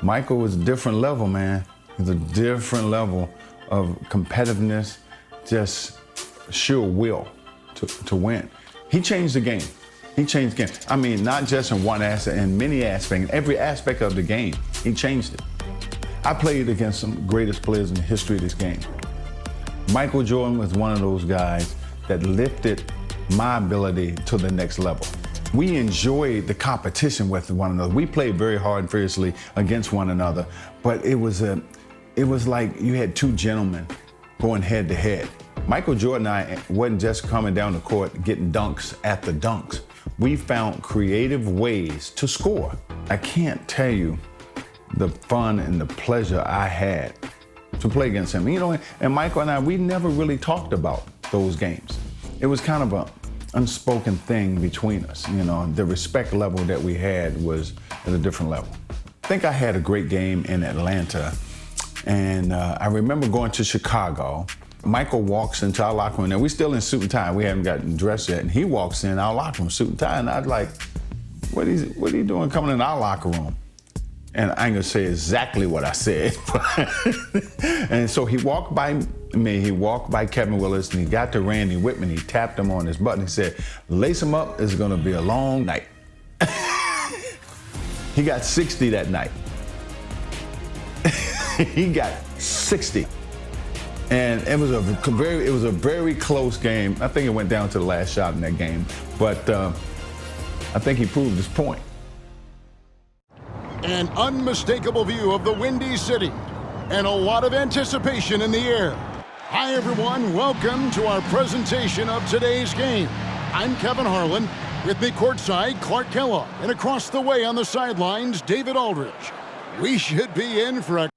Michael was a different level, man. He's a different level of competitiveness, just sheer will to win. He changed the game. He changed the game. I mean, not just in one aspect, in many aspects, in every aspect of the game, he changed it. I played against some of the greatest players in the history of this game. Michael Jordan was one of those guys that lifted my ability to the next level. We enjoyed the competition with one another. We played very hard and fiercely against one another, but it was like you had two gentlemen going head to head. Michael Jordan and I wasn't just coming down the court getting dunks at the dunks. We found creative ways to score. I can't tell you the fun and the pleasure I had to play against him. You know, and Michael and I, we never really talked about those games. It was kind of an unspoken thing between us. You know, the respect level that we had was at a different level. I think I had a great game in Atlanta, and I remember going to Chicago. Michael walks into our locker room, and we're still in suit and tie. We haven't gotten dressed yet, and he walks in our locker room, suit and tie, and I was like, what are you doing coming in our locker room? And I ain't gonna say exactly what I said. And so he walked by me, he walked by Kevin Willis, and he got to Randy Whitman, he tapped him on his butt and he said, lace him up, it's gonna be a long night. He got 60 that night. He got 60. And it was a very close game. I think it went down to the last shot in that game, but I think he proved his point. An unmistakable view of the Windy City and a lot of anticipation in the air. Hi everyone, welcome to our presentation of today's game. I'm Kevin Harlan, with me courtside Clark Kellogg, and across the way on the sidelines, David Aldridge. We should be in for a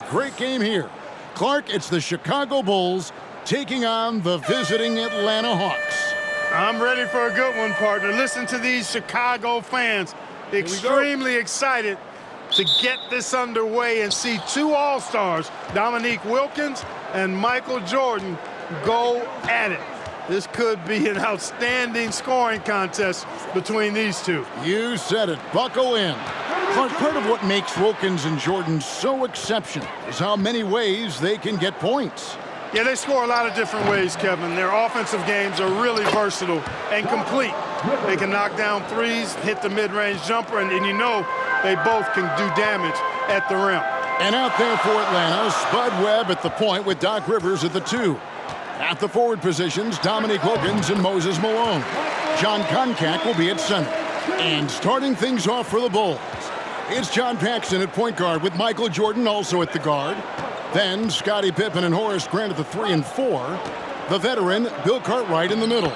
great game here. Clark, it's the Chicago Bulls taking on the visiting Atlanta Hawks. I'm ready for a good one, partner. Listen to these Chicago fans. Extremely excited to get this underway and see two All-Stars, Dominique Wilkins and Michael Jordan, go at it. This could be an outstanding scoring contest between these two. You said it. Buckle in. Clark, part of what makes Wilkins and Jordan so exceptional is how many ways they can get points. Yeah, they score a lot of different ways, Kevin. Their offensive games are really versatile and complete. They can knock down threes, hit the mid-range jumper, and you know they both can do damage at the rim. And out there for Atlanta, Spud Webb at the point with Doc Rivers at the 2. At the forward positions, Dominique Wilkins and Moses Malone. John Conquert will be at center. And starting things off for the Bulls, it's John Paxson at point guard with Michael Jordan also at the guard. Then Scottie Pippen and Horace Grant at the 3 and 4. The veteran, Bill Cartwright in the middle.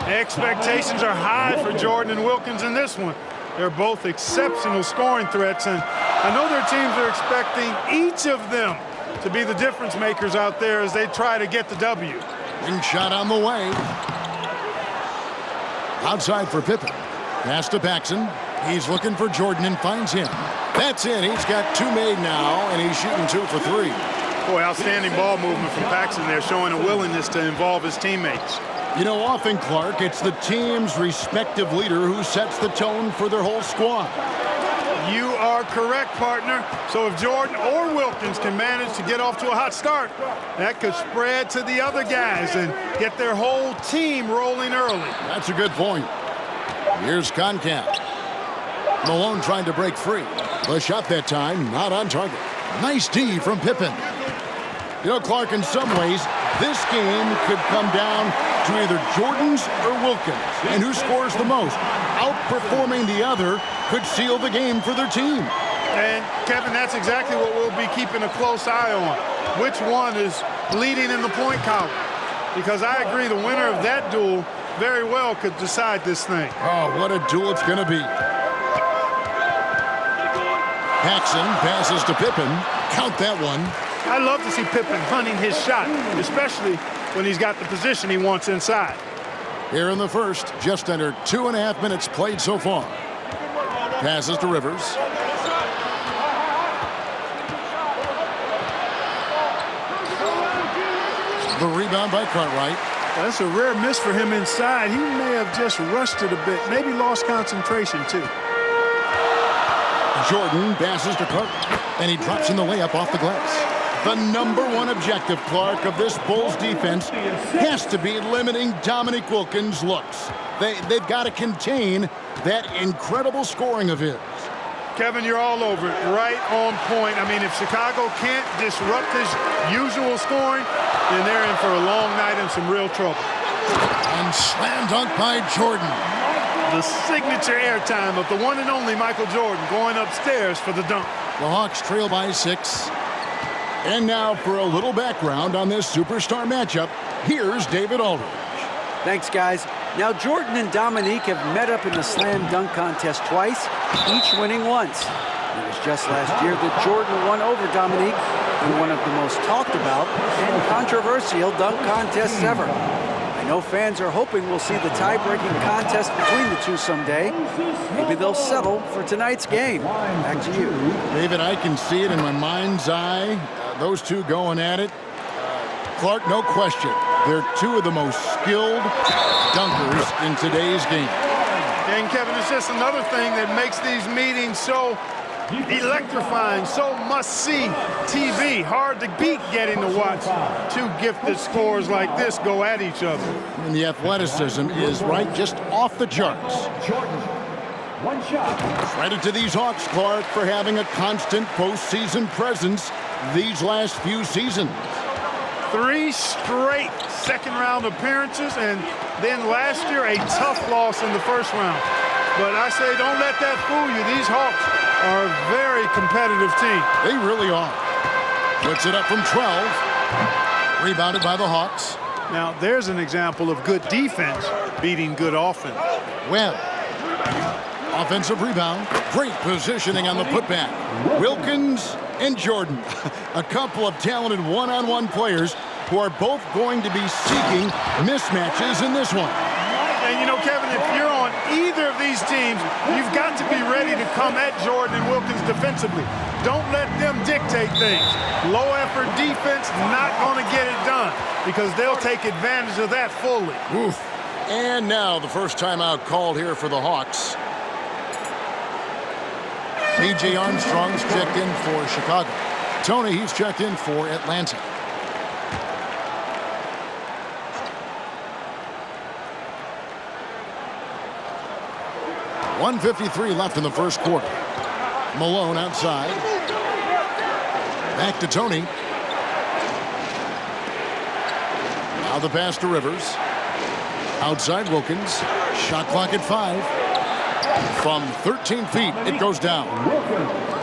Expectations are high for Jordan and Wilkins in this one. They're both exceptional scoring threats, and I know their teams are expecting each of them to be the difference makers out there as they try to get the W. Wing shot on the way. Outside for Pippen. Pass to Paxson. He's looking for Jordan and finds him. That's it. He's got 2 made now, and he's shooting 2 for 3. Boy, outstanding ball movement from Paxson there, showing a willingness to involve his teammates. You know, often, Clark, it's the team's respective leader who sets the tone for their whole squad. You are correct, partner. So if Jordan or Wilkins can manage to get off to a hot start, that could spread to the other guys and get their whole team rolling early. That's a good point. Here's Conquert. Malone trying to break free. The shot that time, not on target. Nice D from Pippen. You know, Clark, in some ways, this game could come down to either Jordan's or Wilkins. And who scores the most? Outperforming the other could seal the game for their team. And, Kevin, that's exactly what we'll be keeping a close eye on. Which one is leading in the point column? Because I agree, the winner of that duel very well could decide this thing. Oh, what a duel it's going to be. Paxson passes to Pippen. Count that one. I love to see Pippen hunting his shot, especially when he's got the position he wants inside. Here in the first, just under 2.5 minutes played so far. Passes to Rivers. The rebound by Cartwright. That's a rare miss for him inside. He may have just rushed it a bit, maybe lost concentration too. Jordan passes to Clark, and he drops in the layup off the glass. The #1 objective, Clark, of this Bulls defense has to be limiting Dominique Wilkins' looks. They've got to contain that incredible scoring of his. Kevin, you're all over it. Right on point. I mean, if Chicago can't disrupt his usual scoring, then they're in for a long night and some real trouble. And slam dunk by Jordan. The signature airtime of the one and only Michael Jordan going upstairs for the dunk. The Hawks trail by 6. And now for a little background on this superstar matchup, here's David Aldridge. Thanks, guys. Now, Jordan and Dominique have met up in the slam dunk contest twice, each winning once. It was just last year that Jordan won over Dominique in one of the most talked about and controversial dunk contests ever. I know fans are hoping we'll see the tie-breaking contest between the two someday. Maybe they'll settle for tonight's game. Back to you. David, I can see it in my mind's eye. Those two going at it. Clark, no question. They're two of the most skilled dunkers in today's game. And Kevin, it's just another thing that makes these meetings so electrifying, so must-see TV. Hard to beat getting to watch two gifted scorers like this go at each other. And the athleticism is right just off the charts. One shot. Credit to these Hawks, Clark, for having a constant postseason presence these last few seasons. 3 straight second-round appearances, and then last year a tough loss in the first round. But I say don't let that fool you. These Hawks are a very competitive team. They really are. Puts it up from 12. Rebounded by the Hawks. Now, there's an example of good defense beating good offense. Webb. Offensive rebound. Great positioning on the putback. Wilkins and Jordan. A couple of talented one-on-one players who are both going to be seeking mismatches in this one. And, you know, Kevin, if you're on either of these teams, you've got to be ready to come at Jordan and Wilkins defensively. Don't let them dictate things. Low-effort defense, not going to get it done because they'll take advantage of that fully. Oof. And now the first timeout called here for the Hawks. B.J. Armstrong's checked in for Chicago. Tony, he's checked in for Atlanta. .153 left in the first quarter. Malone outside. Back to Tony. Now the pass to Rivers. Outside Wilkins. Shot clock at 5. From 13 feet, it goes down.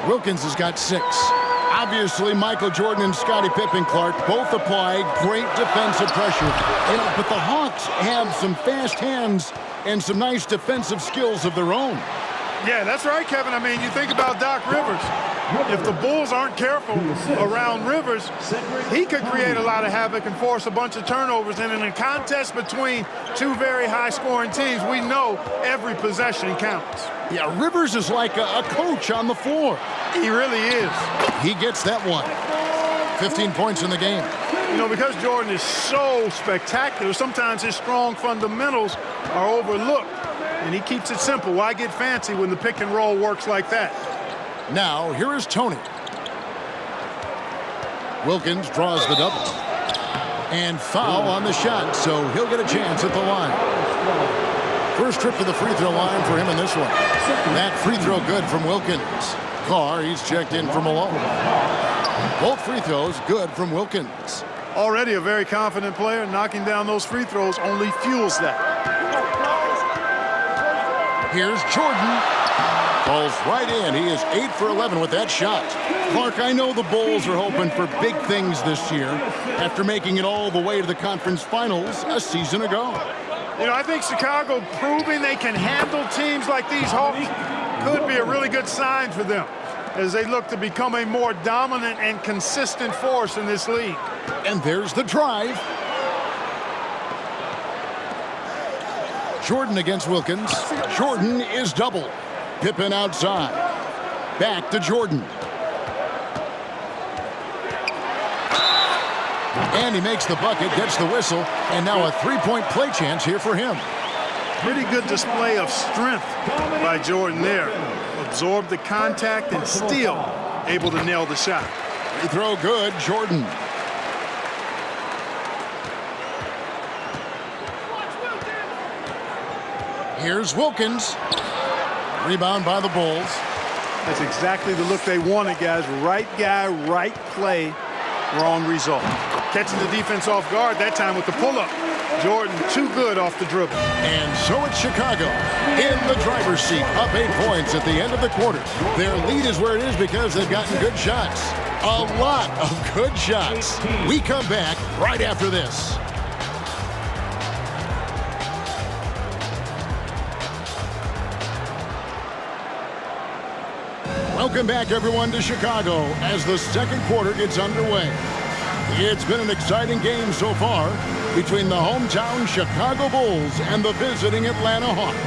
Wilkins has got 6. Obviously, Michael Jordan and Scottie Pippen, Clark, both applied great defensive pressure. But the Hawks have some fast hands and some nice defensive skills of their own. Yeah, that's right, Kevin. I mean, you think about Doc Rivers. If the Bulls aren't careful around Rivers, he could create a lot of havoc and force a bunch of turnovers. And in a contest between two very high-scoring teams, we know every possession counts. Yeah, Rivers is like a coach on the floor. He really is. He gets that one. 15 points in the game. You know, because Jordan is so spectacular, sometimes his strong fundamentals are overlooked. And he keeps it simple. Why get fancy when the pick and roll works like that? Now, here is Tony. Wilkins draws the double. And foul on the shot, so he'll get a chance at the line. First trip to the free throw line for him in this one. That free throw good from Wilkins. Carr, he's checked in for Malone. Both free throws good from Wilkins. Already a very confident player. Knocking down those free throws only fuels that. Here's Jordan. Falls right in. He is 8 for 11 with that shot. Clark, I know the Bulls are hoping for big things this year after making it all the way to the conference finals a season ago. You know, I think Chicago proving they can handle teams like these Hawks could be a really good sign for them as they look to become a more dominant and consistent force in this league. And there's the drive. Jordan against Wilkins. Jordan is doubled. Pippen outside. Back to Jordan. And he makes the bucket, gets the whistle, and now a three-point play chance here for him. Pretty good display of strength by Jordan there. A absorbed the contact and still able to nail the shot. Free throw good, Jordan. Here's Wilkins. Rebound by the Bulls. That's exactly the look they wanted, guys. Right guy, right play, wrong result. Catching the defense off guard that time with the pull-up. Jordan too good off the dribble. And so it's Chicago in the driver's seat, up 8 points at the end of the quarter. Their lead is where it is because they've gotten good shots. A lot of good shots. We come back right after this. Welcome back, everyone, to Chicago as the second quarter gets underway. It's been an exciting game so far between the hometown Chicago Bulls and the visiting Atlanta Hawks.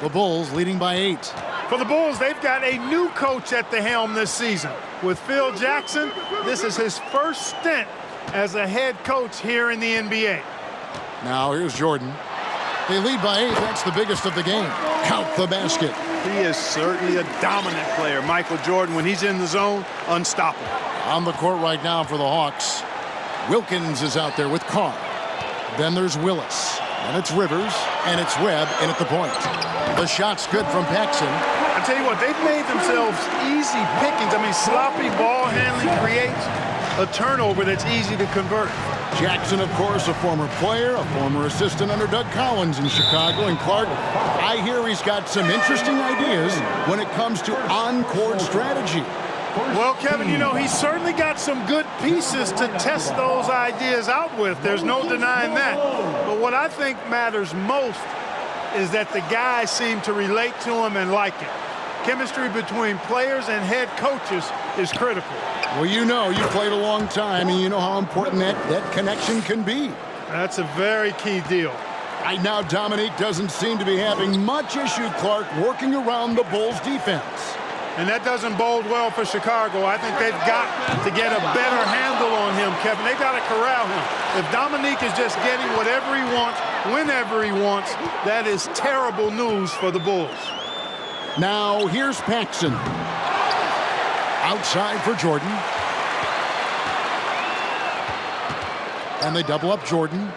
The Bulls leading by 8. For the Bulls, they've got a new coach at the helm this season. With Phil Jackson, this is his first stint as a head coach here in the NBA. Now here's Jordan. They lead by 8. That's the biggest of the game. Count the basket. He is certainly a dominant player. Michael Jordan, when he's in the zone, unstoppable. On the court right now for the Hawks. Wilkins is out there with Carr. Then there's Willis. And it's Rivers. And it's Webb in at the point. The shot's good from Paxson. I tell you what, they've made themselves easy pickings. I mean, sloppy ball handling creates a turnover that's easy to convert. Jackson, of course, a former player, a former assistant under Doug Collins in Chicago. And Clark, I hear he's got some interesting ideas when it comes to on-court strategy. Well, Kevin, you know, he's certainly got some good pieces to test those ideas out with. There's no denying that. But what I think matters most is that the guys seem to relate to him and like it. Chemistry between players and head coaches is critical. Well, you know, you played a long time, and you know how important that connection can be. That's a very key deal. Right now, Dominique doesn't seem to be having much issue, Clark, working around the Bulls' defense. And that doesn't bode well for Chicago. I think they've got to get a better handle on him, Kevin. They've got to corral him. If Dominique is just getting whatever he wants, whenever he wants, that is terrible news for the Bulls. Now, here's Paxson. Outside for Jordan. And they double up Jordan.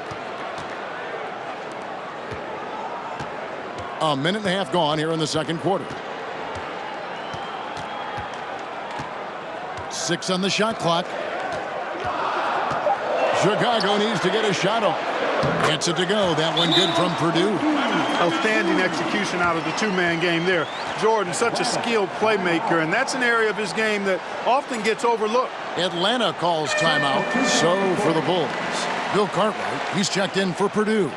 A minute and a half gone here in the second quarter. 6 on the shot clock. Chicago needs to get a shot off. Gets it to go. That one good from Purdue. Outstanding execution out of the two-man game there. Jordan, such a skilled playmaker, and that's an area of his game that often gets overlooked. Atlanta calls timeout. So for the Bulls. Bill Cartwright, he's checked in for Purdue.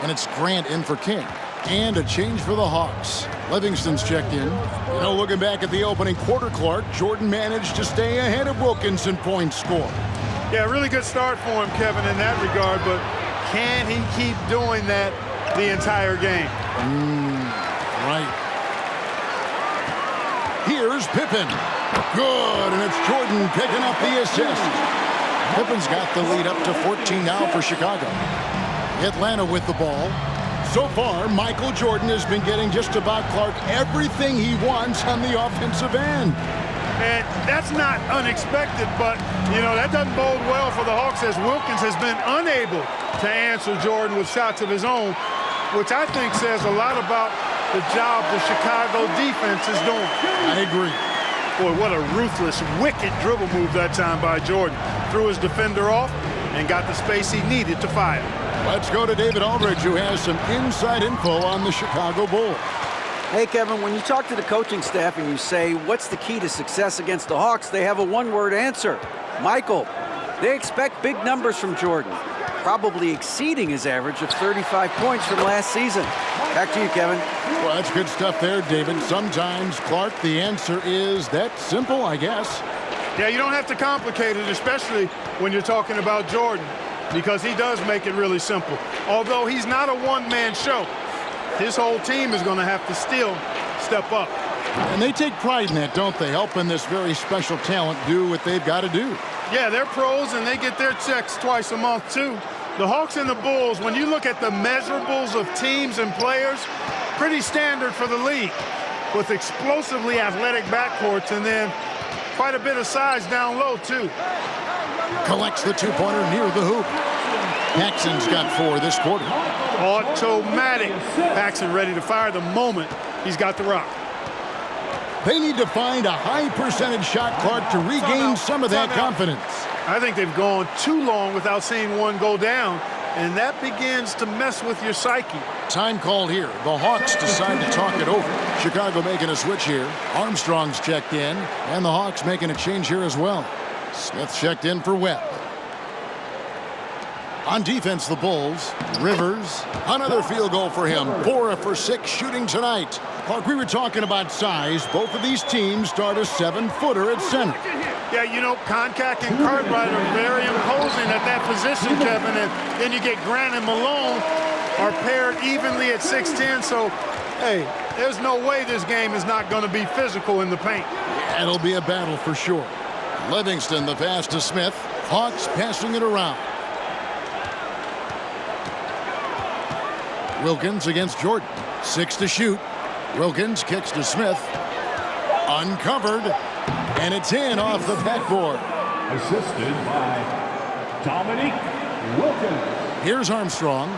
And it's Grant in for King. And a change for the Hawks. Livingston's checked in. You know, looking back at the opening quarter, Clark, Jordan managed to stay ahead of Wilkins in points scored. Yeah, really good start for him, Kevin, in that regard, but can he keep doing that the entire game? Right. Here's Pippen. Good, and it's Jordan picking up the assist. Pippen's got the lead up to 14 now for Chicago. Atlanta with the ball. So far, Michael Jordan has been getting just about, Clark, everything he wants on the offensive end. And that's not unexpected, but, you know, that doesn't bode well for the Hawks as Wilkins has been unable to answer Jordan with shots of his own, which I think says a lot about the job the Chicago defense is doing. I agree. Boy, what a ruthless, wicked dribble move that time by Jordan. Threw his defender off and got the space he needed to fire. Let's go to David Aldridge, who has some inside info on the Chicago Bulls. Hey, Kevin, when you talk to the coaching staff and you say, what's the key to success against the Hawks, they have a one-word answer. Michael. They expect big numbers from Jordan, probably exceeding his average of 35 points from last season. Back to you, Kevin. Well, that's good stuff there, David. Sometimes, Clark, the answer is that simple, I guess. Yeah, you don't have to complicate it, especially when you're talking about Jordan, because he does make it really simple. Although he's not a one-man show, his whole team is going to have to still step up. And they take pride in that, don't they? Helping this very special talent do what they've got to do. Yeah, they're pros, and they get their checks twice a month, too. The Hawks and the Bulls, when you look at the measurables of teams and players, pretty standard for the league, with explosively athletic backcourts and then quite a bit of size down low, too. Collects the two-pointer near the hoop. Paxson's got 4 this quarter. Automatic. Paxson ready to fire the moment he's got the rock. They need to find a high-percentage shot, Clark, to regain some of that confidence. I think they've gone too long without seeing one go down, and that begins to mess with your psyche. Time called here. The Hawks decide to talk it over. Chicago making a switch here. Armstrong's checked in, and the Hawks making a change here as well. Smith checked in for Webb. On defense, the Bulls. Rivers, another field goal for him. 4 for 6 shooting tonight. Clark, we were talking about size. Both of these teams start a 7-footer at center. Yeah, you know, Conquert and Cartwright are very imposing at that position, Kevin. And then you get Grant and Malone are paired evenly at 6'10". So, hey, there's no way this game is not going to be physical in the paint. It'll be a battle for sure. Livingston, the pass to Smith. Hawks passing it around. Wilkins against Jordan. 6 to shoot. Wilkins kicks to Smith. Uncovered. And it's in off the backboard. Assisted by Dominique Wilkins. Here's Armstrong.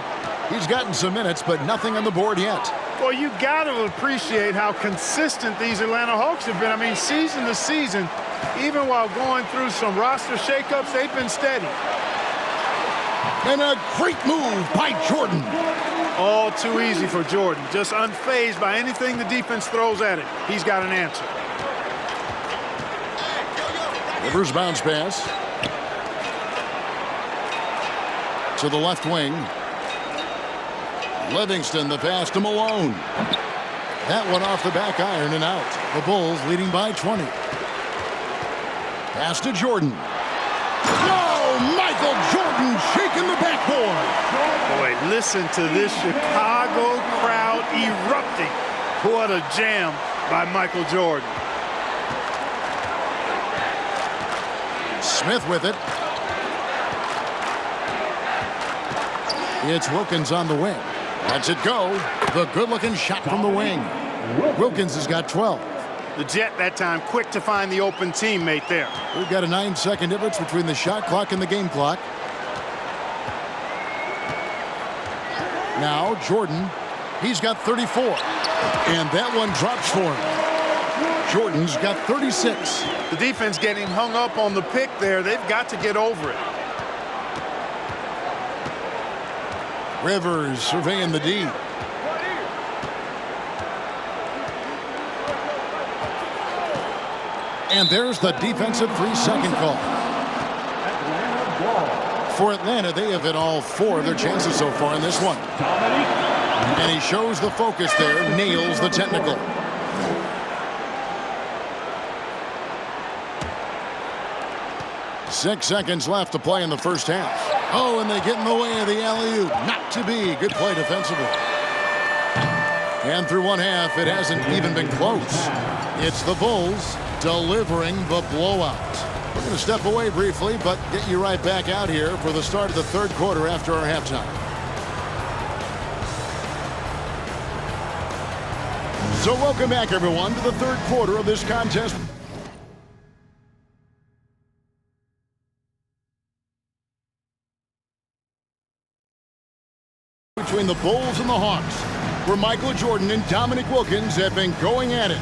He's gotten some minutes, but nothing on the board yet. Well, you got to appreciate how consistent these Atlanta Hawks have been. I mean, season to season, even while going through some roster shakeups, they've been steady. And a great move by Jordan. All too easy for Jordan. Just unfazed by anything the defense throws at him. He's got an answer. Rivers bounce pass. To the left wing. Livingston, the pass to Malone. That one off the back iron and out. The Bulls leading by 20. Pass to Jordan. No! Michael Jordan shaking the backboard. Boy, listen to this Chicago crowd erupting. What a jam by Michael Jordan. Smith with it. It's Wilkins on the wing. Lets it go. The good-looking shot from the wing. Wilkins has got 12. The Jet that time quick to find the open teammate there. We've got a 9-second difference between the shot clock and the game clock. Now Jordan, he's got 34. And that one drops for him. Jordan's got 36. The defense getting hung up on the pick there. They've got to get over it. Rivers surveying the D. And there's the defensive 3-second call. For Atlanta, they have hit all 4 of their chances so far in this one. And he shows the focus there, nails the technical. Six seconds left to play in the first half. Oh, and they get in the way of the alley-oop. Not to be. Good play defensively. And through one half, it hasn't even been close. It's the Bulls delivering the blowout. We're going to step away briefly, but get you right back out here for the start of the third quarter after our halftime. So welcome back, everyone, to the third quarter of this contest. Between the Bulls and the Hawks, where Michael Jordan and Dominique Wilkins have been going at it.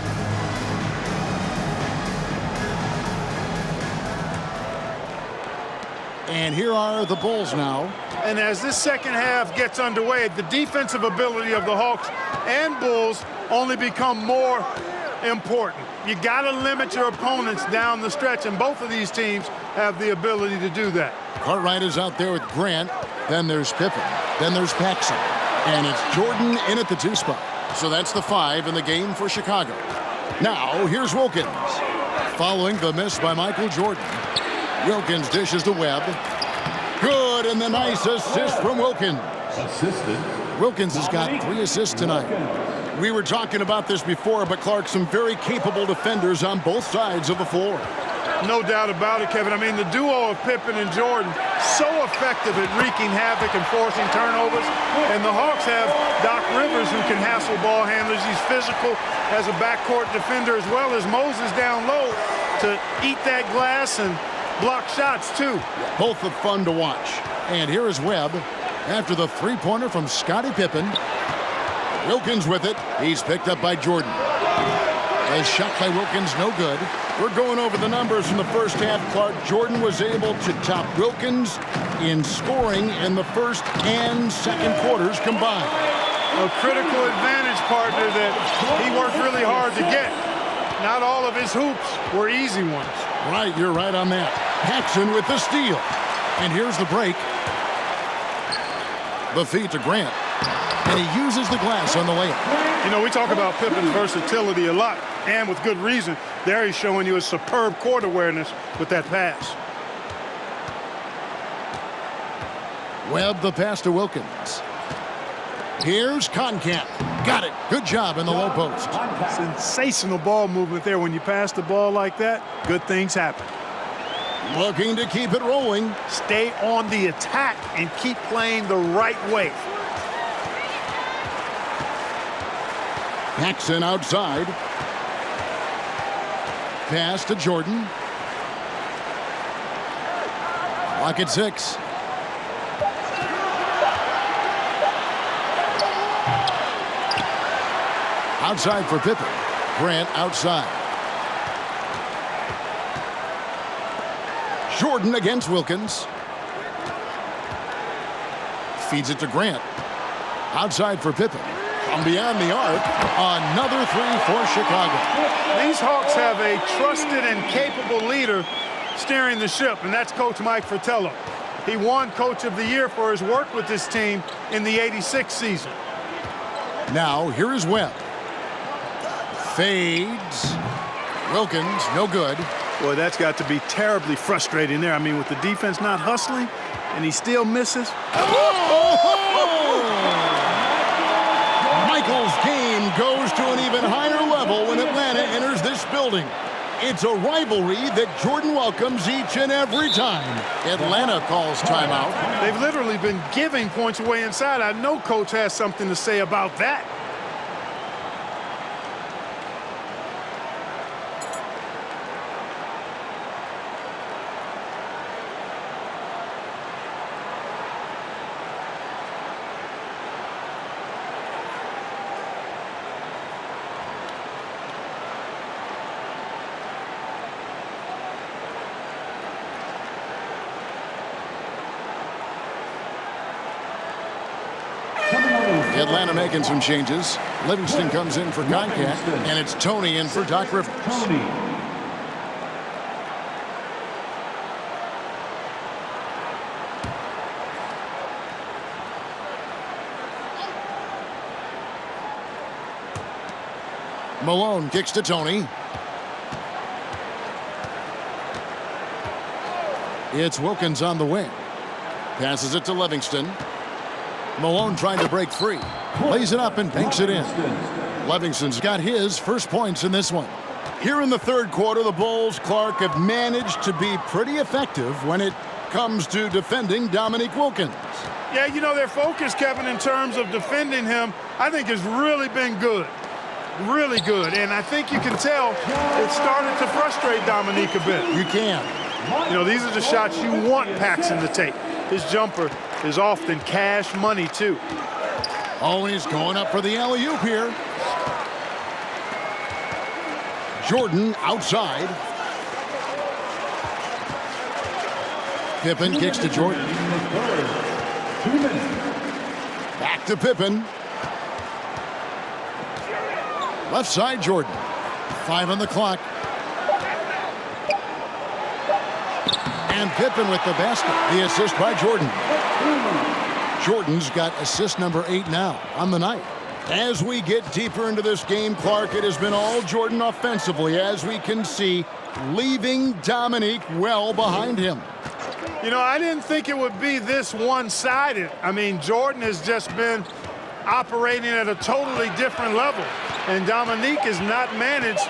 And here are the Bulls now. And as this second half gets underway, the defensive ability of the Hawks and Bulls only become more important. You got to limit your opponents down the stretch, and both of these teams have the ability to do that. Cartwright is out there with Grant. Then there's Pippen. Then there's Paxson. And it's Jordan in at the 2 spot. So that's the 5 in the game for Chicago. Now, here's Wilkins. Following the miss by Michael Jordan. Wilkins dishes to Webb. Good, and the nice assist from Wilkins. Assisted. Wilkins has got 3 assists tonight. We were talking about this before, but Clark, some very capable defenders on both sides of the floor. No doubt about it, Kevin. I mean, the duo of Pippen and Jordan, so effective at wreaking havoc and forcing turnovers. And the Hawks have Doc Rivers, who can hassle ball handlers. He's physical as a backcourt defender, as well as Moses down low to eat that glass and block shots, too. Both are fun to watch. And here is Webb after the three-pointer from Scottie Pippen. Wilkins with it. He's picked up by Jordan. A shot by Wilkins, no good. We're going over the numbers from the first half. Clark, Jordan was able to top Wilkins in scoring in the first and second quarters combined. A critical advantage partner that he worked really hard to get. Not all of his hoops were easy ones. Right, you're right on that. Paxson with the steal. And here's the break. The feed to Grant. And he uses the glass on the layup. You know, we talk about Pippen's versatility a lot, and with good reason. There he's showing you a superb court awareness with that pass. Webb the pass to Wilkins. Here's Conquert. Got it. Good job in the low post. Sensational ball movement there. When you pass the ball like that, good things happen. Looking to keep it rolling. Stay on the attack and keep playing the right way. Paxson outside. Pass to Jordan. Clock at 6. Outside for Pippen. Grant outside. Jordan against Wilkins. Feeds it to Grant. Outside for Pippen. From beyond the arc, another three for Chicago. These Hawks have a trusted and capable leader steering the ship, and that's Coach Mike Fratello. He won Coach of the Year for his work with this team in the '86 season. Now, here is Webb. Fades. Wilkins, no good. Boy, that's got to be terribly frustrating there. I mean, with the defense not hustling, and he still misses. Michael's game goes to an even higher level when Atlanta enters this building. It's a rivalry that Jordan welcomes each and every time. Atlanta calls timeout. They've literally been giving points away inside. I know Coach has something to say about that. Atlanta making some changes. Livingston comes in for Conquert, and it's Tony in for Doc Rivers. Malone kicks to Tony. It's Wilkins on the wing. Passes it to Livingston. Malone trying to break free. Lays it up and banks it in. Livingston's got his first points in this one. Here in the third quarter, the Bulls, Clark, have managed to be pretty effective when it comes to defending Dominique Wilkins. Yeah, you know, their focus, Kevin, in terms of defending him, I think has really been good. Really good. And I think you can tell it started to frustrate Dominique a bit. You can. You know, these are the shots you want Paxson to take. His jumper is often cash money, too. Oh, and he's going up for the alley-oop here. Jordan outside. Pippen kicks to Jordan. Back to Pippen. Left side, Jordan. 5 on the clock. And Pippen with the basket. The assist by Jordan. Jordan's got assist number 8 now on the night. As we get deeper into this game, Clark, it has been all Jordan offensively, as we can see, leaving Dominique well behind him. You know, I didn't think it would be this one-sided. I mean, Jordan has just been operating at a totally different level, and Dominique has not managed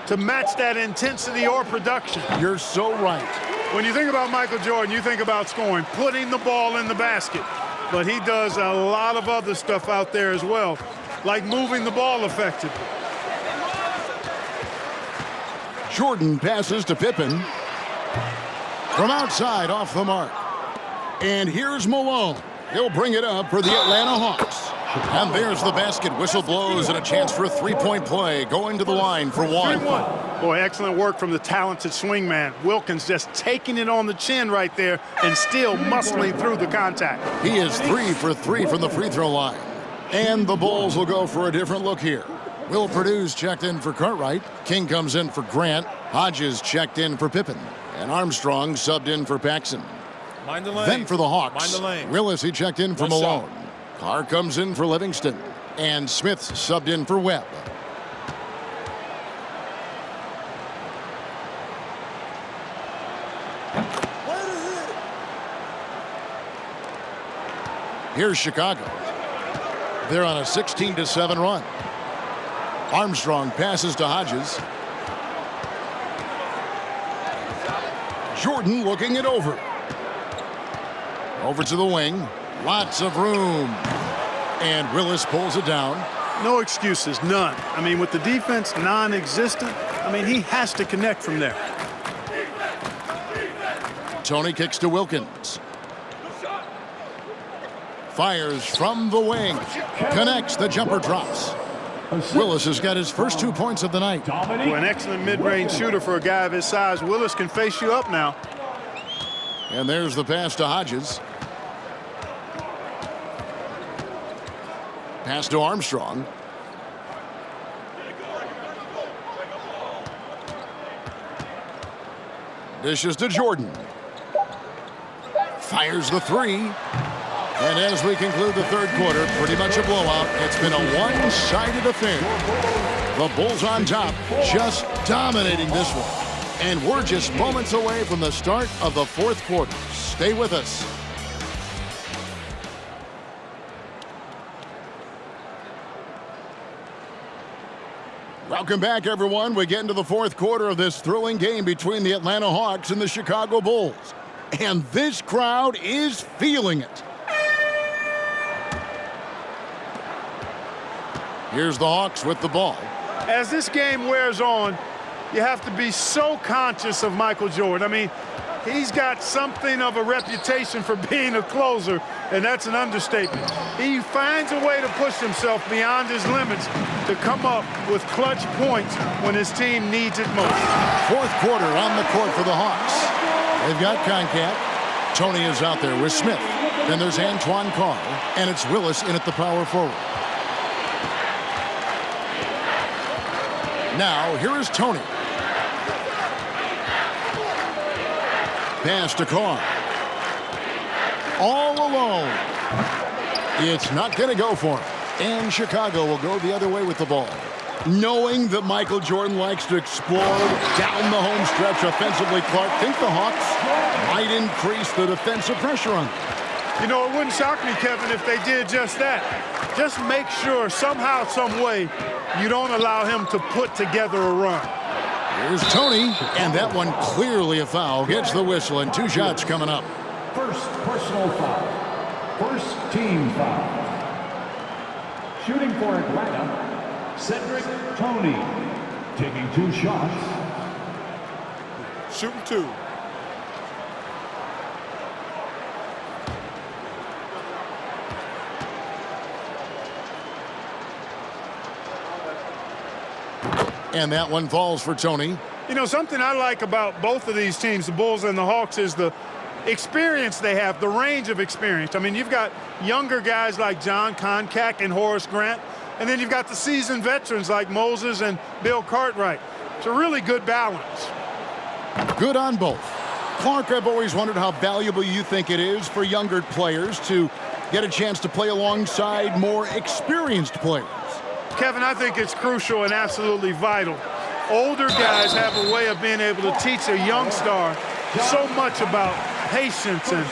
to match that intensity or production. You're so right. When you think about Michael Jordan, you think about scoring, putting the ball in the basket. But he does a lot of other stuff out there as well, like moving the ball effectively. Jordan passes to Pippen. From outside, off the mark. And here's Malone. He'll bring it up for the Atlanta Hawks. And there's the basket. Whistle blows and a chance for a three-point play. Going to the line for one. Boy, excellent work from the talented swingman. Wilkins just taking it on the chin right there and still muscling through the contact. He is 3 for 3 from the free throw line. And the Bulls will go for a different look here. Will Purdue's checked in for Cartwright. King comes in for Grant. Hodges checked in for Pippen. And Armstrong subbed in for Paxson. Mind the lane. Then for the Hawks, Mind the lane. Willis, he checked in for One Malone. Carr comes in for Livingston. And Smith subbed in for Webb. Here's Chicago. They're on a 16-7 run. Armstrong passes to Hodges. Jordan looking it over. Over to the wing. Lots of room. And Willis pulls it down. No excuses, none. I mean, with the defense non-existent, I mean, he has to connect from there. Tony kicks to Wilkins. Fires from the wing. Connects. The jumper drops. Willis has got his first 2 points of the night. Boy, an excellent mid-range shooter for a guy of his size. Willis can face you up now. And there's the pass to Hodges. Pass to Armstrong. Dishes to Jordan. Fires the three. And as we conclude the third quarter, pretty much a blowout. It's been a one-sided affair. The Bulls on top, just dominating this one. And we're just moments away from the start of the fourth quarter. Stay with us. Welcome back, everyone. We get into the fourth quarter of this thrilling game between the Atlanta Hawks and the Chicago Bulls. And this crowd is feeling it. Here's the Hawks with the ball. As this game wears on, you have to be so conscious of Michael Jordan. I mean, he's got something of a reputation for being a closer, and that's an understatement. He finds a way to push himself beyond his limits to come up with clutch points when his team needs it most. Fourth quarter on the court for the Hawks. They've got Concat. Tony is out there with Smith. Then there's Antoine Carr, and it's Willis in at the power forward. Now, here is Tony. Pass to Carr. All alone. It's not going to go for him. And Chicago will go the other way with the ball. Knowing that Michael Jordan likes to explode down the home stretch offensively, Clark, think the Hawks might increase the defensive pressure on them. You know, it wouldn't shock me, Kevin, if they did just that. Just make sure somehow, some way, you don't allow him to put together a run. Here's Tony, and that one clearly a foul. Gets the whistle, and 2 shots coming up. First personal foul. First team foul. Shooting for Atlanta, Cedric Tony. Taking 2 shots. Shooting 2. And that one falls for Tony. You know, something I like about both of these teams, the Bulls and the Hawks, is the experience they have, the range of experience. I mean, you've got younger guys like John Concac and Horace Grant, and then you've got the seasoned veterans like Moses and Bill Cartwright. It's a really good balance. Good on both. Clark, I've always wondered how valuable you think it is for younger players to get a chance to play alongside more experienced players. Kevin, I think it's crucial and absolutely vital. Older guys have a way of being able to teach a young star so much about patience and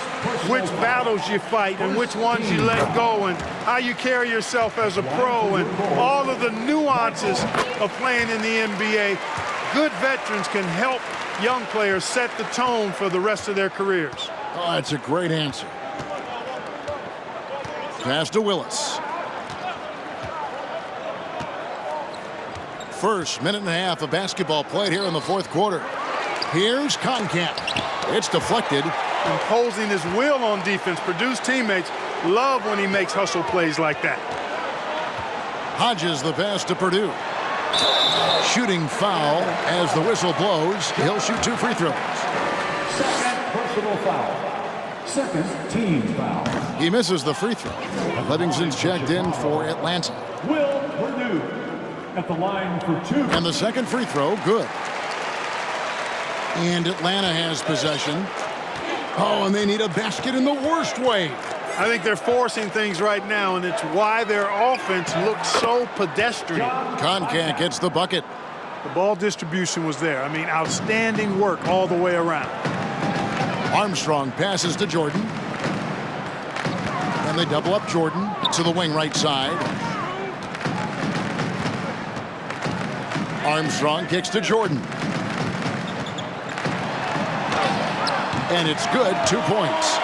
which battles you fight and which ones you let go and how you carry yourself as a pro and all of the nuances of playing in the NBA. Good veterans can help young players set the tone for the rest of their careers. Oh, that's a great answer. Pass to Willis. First minute and a half of basketball played here in the fourth quarter. Here's Conquert. It's deflected. Imposing his will on defense. Purdue's teammates love when he makes hustle plays like that. Hodges the pass to Purdue. Shooting foul as the whistle blows. He'll shoot 2 free throws. Second personal foul. Second team foul. He misses the free throw. Livingston's checked in for Atlanta. Will Purdue at the line for 2. And the second free throw, good. And Atlanta has possession. Oh, and they need a basket in the worst way. I think they're forcing things right now, and it's why their offense looks so pedestrian. Conquert gets the bucket. The ball distribution was there. I mean, outstanding work all the way around. Armstrong passes to Jordan. And they double up Jordan to the wing right side. Armstrong kicks to Jordan. And it's good, 2 points.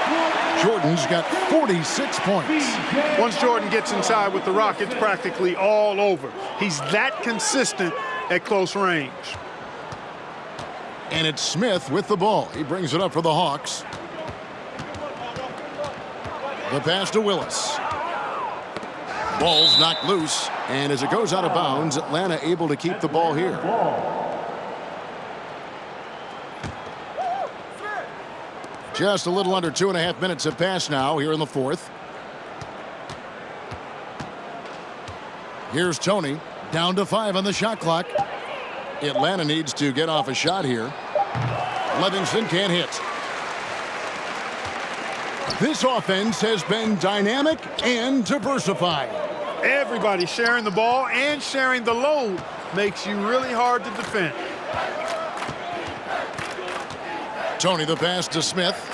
Jordan's got 46 points. Once Jordan gets inside with the rock, it's practically all over. He's that consistent at close range. And it's Smith with the ball. He brings it up for the Hawks. The pass to Willis. Ball's knocked loose. And as it goes out of bounds, Atlanta able to keep the ball here. Just a little under 2.5 minutes have passed now here in the fourth. Here's Tony, down to 5 on the shot clock. Atlanta needs to get off a shot here. Livingston can't hit. This offense has been dynamic and diversified. Everybody sharing the ball and sharing the load makes you really hard to defend. Tony the pass to Smith.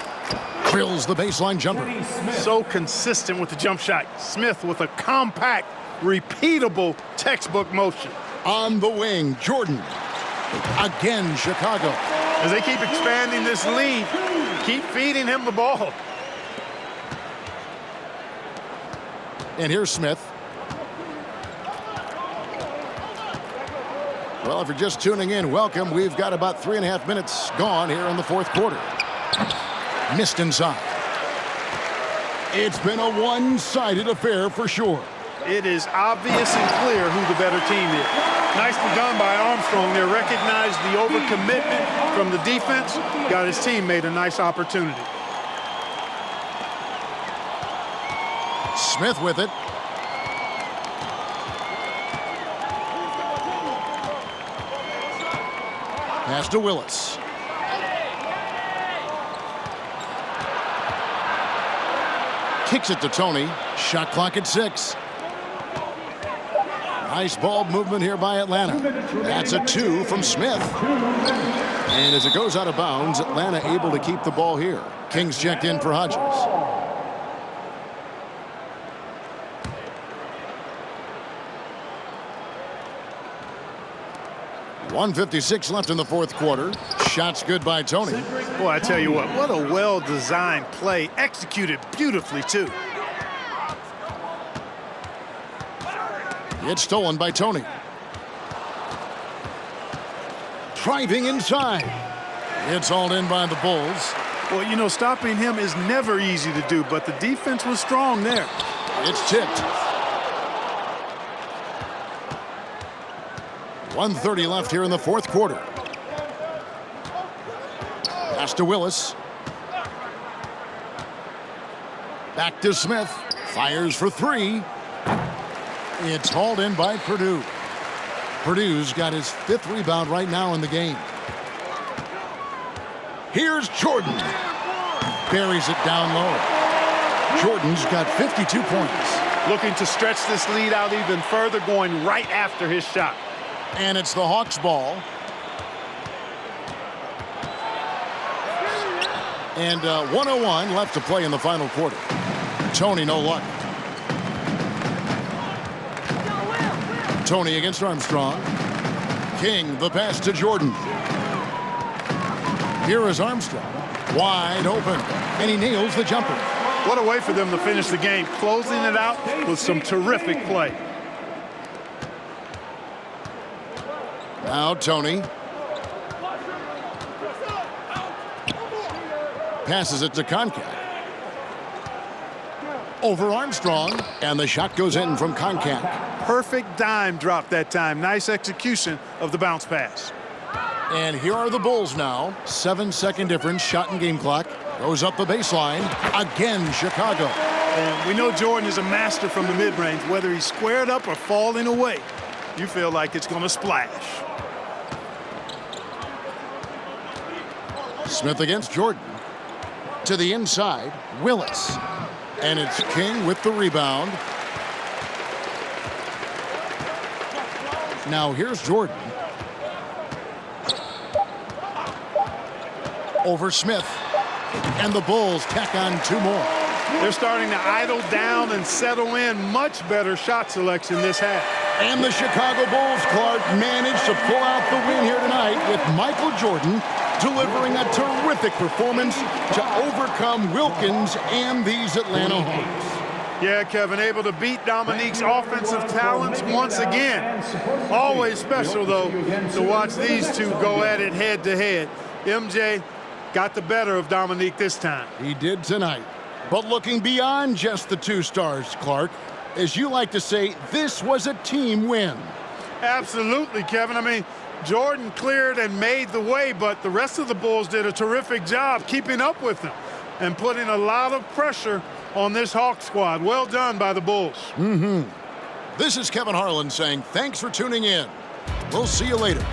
Drills the baseline jumper. So consistent with the jump shot. Smith with a compact, repeatable textbook motion. On the wing, Jordan. Again, Chicago. As they keep expanding this lead, keep feeding him the ball. And here's Smith. Well, if you're just tuning in, welcome. We've got about 3.5 minutes gone here in the fourth quarter. Missed inside. It's been a one-sided affair for sure. It is obvious and clear who the better team is. Nicely done by Armstrong there. Recognized the overcommitment from the defense. Got his teammate a nice opportunity. Smith with it. Pass to Willis. Kicks it to Tony. Shot clock at 6. Nice ball movement here by Atlanta. That's a 2 from Smith. And as it goes out of bounds, Atlanta able to keep the ball here. Kings checked in for Hodges. 1:56 left in the fourth quarter. Shots good by Tony. Boy, I tell you what a well-designed play. Executed beautifully, too. It's stolen by Tony. Driving inside. It's hauled in by the Bulls. Well, you know, stopping him is never easy to do, but the defense was strong there. It's tipped. 1:30 left here in the fourth quarter. Pass to Willis. Back to Smith. Fires for 3. It's hauled in by Purdue. Purdue's got his 5th rebound right now in the game. Here's Jordan. Buries it down low. Jordan's got 52 points. Looking to stretch this lead out even further, going right after his shot. And it's the Hawks' ball. And 1:01 left to play in the final quarter. Tony, no luck. Tony against Armstrong. King, the pass to Jordan. Here is Armstrong, wide open, and he nails the jumper. What a way for them to finish the game, closing it out with some terrific play. Now Tony. Passes it to Conquert. Over Armstrong, and the shot goes in from Conquert. Perfect dime drop that time. Nice execution of the bounce pass. And here are the Bulls now. 7-second difference, shot and game clock. Goes up the baseline. Again, Chicago. And we know Jordan is a master from the mid-range. Whether he's squared up or falling away, you feel like it's going to splash. Smith against Jordan. To the inside, Willis. And it's King with the rebound. Now here's Jordan. Over Smith. And the Bulls tack on 2 more. They're starting to idle down and settle in. Much better shot selection this half. And the Chicago Bulls, Clark, managed to pull out the win here tonight with Michael Jordan delivering a terrific performance to overcome Wilkins and these Atlanta Hawks. Yeah, Kevin, able to beat Dominique's offensive talents once again. Always special, though, to watch these two go at it head-to-head. MJ got the better of Dominique this time. He did tonight. But looking beyond just the 2 stars, Clark, as you like to say, this was a team win. Absolutely, Kevin. I mean, Jordan cleared and made the way, but the rest of the Bulls did a terrific job keeping up with them and putting a lot of pressure on this Hawk squad. Well done by the Bulls. This is Kevin Harlan saying thanks for tuning in. We'll see you later.